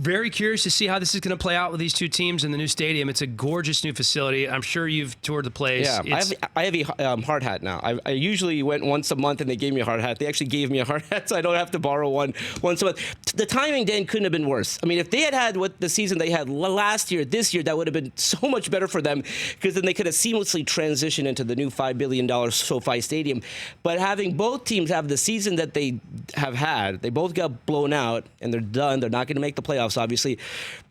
very curious to see how this is going to play out with these two teams in the new stadium. It's a gorgeous new facility. I'm sure you've toured the place. Yeah, I have a hard hat now. I usually went once a month and they gave me a hard hat. They actually gave me a hard hat, so I don't have to borrow one once a month. The timing, Dan, couldn't have been worse. I mean, if they had what the season they had last year, this year, that would have been so much better for them, because then they could have seamlessly transitioned into the new $5 billion SoFi Stadium. But having both teams have the season that they have had, they both got blown out and they're done. They're not going to make the playoffs, obviously.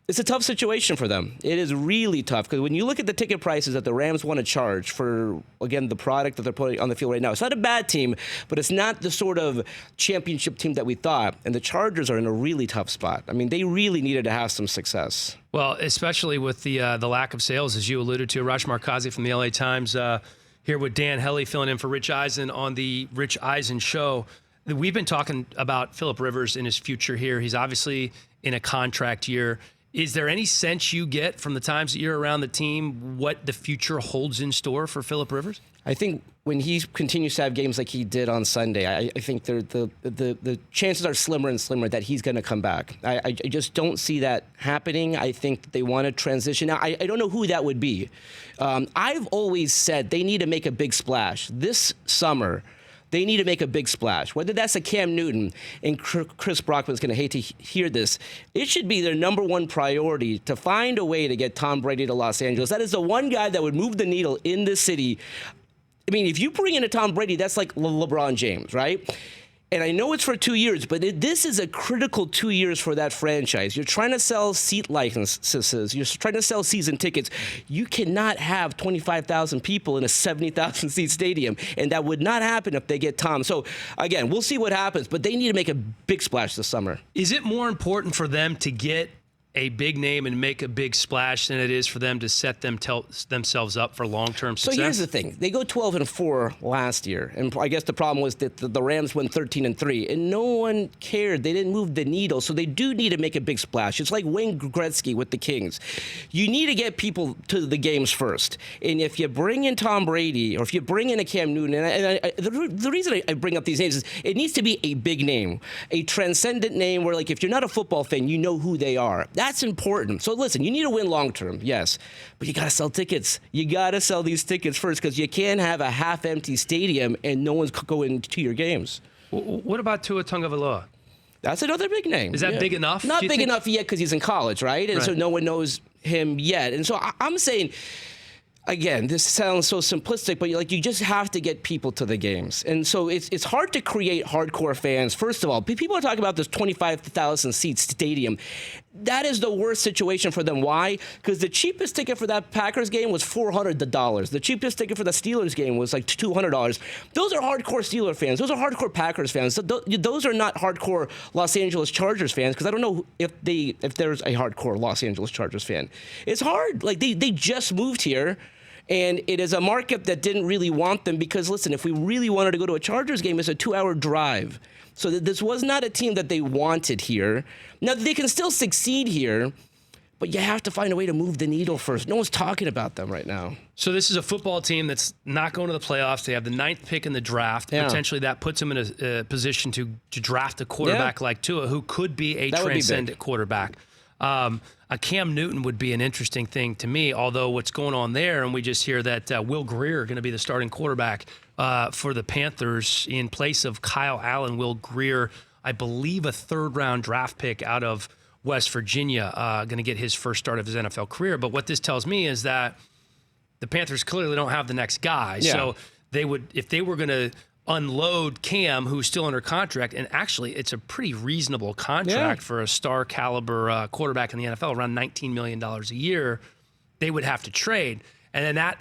It's a tough situation for them. It is really tough, because when you look at the ticket prices that the Rams want to charge for, again, the product that they're putting on the field right now, it's not a bad team, but it's not the sort of championship team that we thought. And the Chargers are in a really tough spot. I mean, they really needed to have some success. Well, especially with the lack of sales, as you alluded to. Arash Markazi from the LA Times here with Dan Hellie filling in for Rich Eisen on the Rich Eisen Show. We've been talking about Phillip Rivers and his future here. He's obviously in a contract year. Is there any sense you get from the times that you're around the team what the future holds in store for Phillip Rivers? I think when he continues to have games like he did on Sunday, I think the chances are slimmer and slimmer that he's going to come back. I just don't see that happening. I think that they want to transition. Now, I don't know who that would be. I've always said they need to make a big splash this summer. They need to make a big splash. Whether that's a Cam Newton, and Chris Brockman's going to hate to hear this, it should be their number one priority to find a way to get Tom Brady to Los Angeles. That is the one guy that would move the needle in this city. I mean, if you bring in a Tom Brady, that's like LeBron James, right? And I know it's for 2 years, but this is a critical 2 years for that franchise. You're trying to sell seat licenses. You're trying to sell season tickets. You cannot have 25,000 people in a 70,000 seat stadium, and that would not happen if they get Tom. So, again, we'll see what happens, but they need to make a big splash this summer. Is it more important for them to get a big name and make a big splash than it is for them to set themselves up for long-term success? So here's the thing. They go 12-4 last year, and I guess the problem was that the Rams went 13-3, and no one cared. They didn't move the needle, so they do need to make a big splash. It's like Wayne Gretzky with the Kings. You need to get people to the games first, and if you bring in Tom Brady, or if you bring in a Cam Newton, the reason I bring up these names is it needs to be a big name, a transcendent name where, like, if you're not a football fan, you know who they are. That's important. So listen, you need to win long term, yes, but you got to sell tickets. You got to sell these tickets first, because you can't have a half-empty stadium and no one's going to your games. What about Tua Tagovailoa? That's another big name. Is that big enough? Not big enough yet, because he's in college, right? And so no one knows him yet. And so I'm saying, again, this sounds so simplistic, but you just have to get people to the games. And so it's hard to create hardcore fans. First of all, people are talking about this 25,000 seat stadium. That is the worst situation for them. Why? Because the cheapest ticket for that Packers game was $400. The cheapest ticket for the Steelers game was like $200. Those are hardcore Steelers fans. Those are hardcore Packers fans. So those are not hardcore Los Angeles Chargers fans, because I don't know if there's a hardcore Los Angeles Chargers fan. It's hard. Like, they just moved here. And it is a market that didn't really want them, because, listen, if we really wanted to go to a Chargers game, it's a 2-hour drive. So this was not a team that they wanted here. Now, they can still succeed here, but you have to find a way to move the needle first. No one's talking about them right now. So this is a football team that's not going to the playoffs. They have the 9th pick in the draft. Yeah. Potentially that puts them in a position to draft a quarterback like Tua, who could be a transcendent quarterback. A Cam Newton would be an interesting thing to me, although what's going on there, and we just hear that Will Grier going to be the starting quarterback for the Panthers in place of Kyle Allen. Will Grier, I believe, a 3rd-round draft pick out of West Virginia, going to get his first start of his NFL career. But what this tells me is that the Panthers clearly don't have the next guy. Yeah. So they would, if they were going to unload Cam, who's still under contract, and actually it's a pretty reasonable contract for a star caliber quarterback in the NFL, around $19 million a year, they would have to trade. And then that,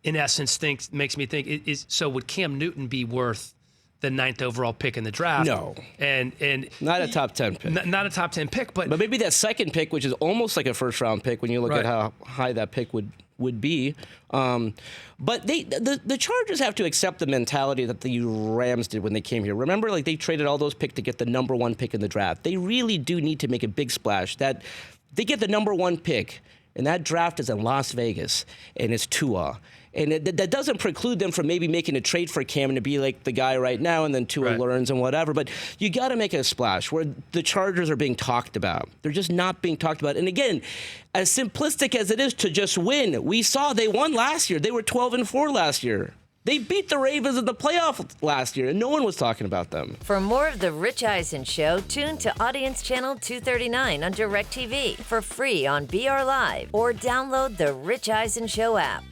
in essence, makes me think, so would Cam Newton be worth the 9th overall pick in the draft? No. And not a top 10 pick. Not a top 10 pick, but maybe that 2nd pick, which is almost like a 1st-round pick when you look at how high that pick would be. But the Chargers have to accept the mentality that the Rams did when they came here. Remember, like, they traded all those picks to get the number 1 pick in the draft. They really do need to make a big splash. That they get the number 1 pick, and that draft is in Las Vegas, and it's Tua. And that doesn't preclude them from maybe making a trade for Cam to be like the guy right now, and then Tua learns and whatever. But you got to make a splash where the Chargers are being talked about. They're just not being talked about. And again, as simplistic as it is to just win, we saw they won last year. They were 12-4 last year. They beat the Ravens in the playoff last year, and no one was talking about them. For more of The Rich Eisen Show, tune to Audience Channel 239 on DirecTV for free on BR Live or download the Rich Eisen Show app.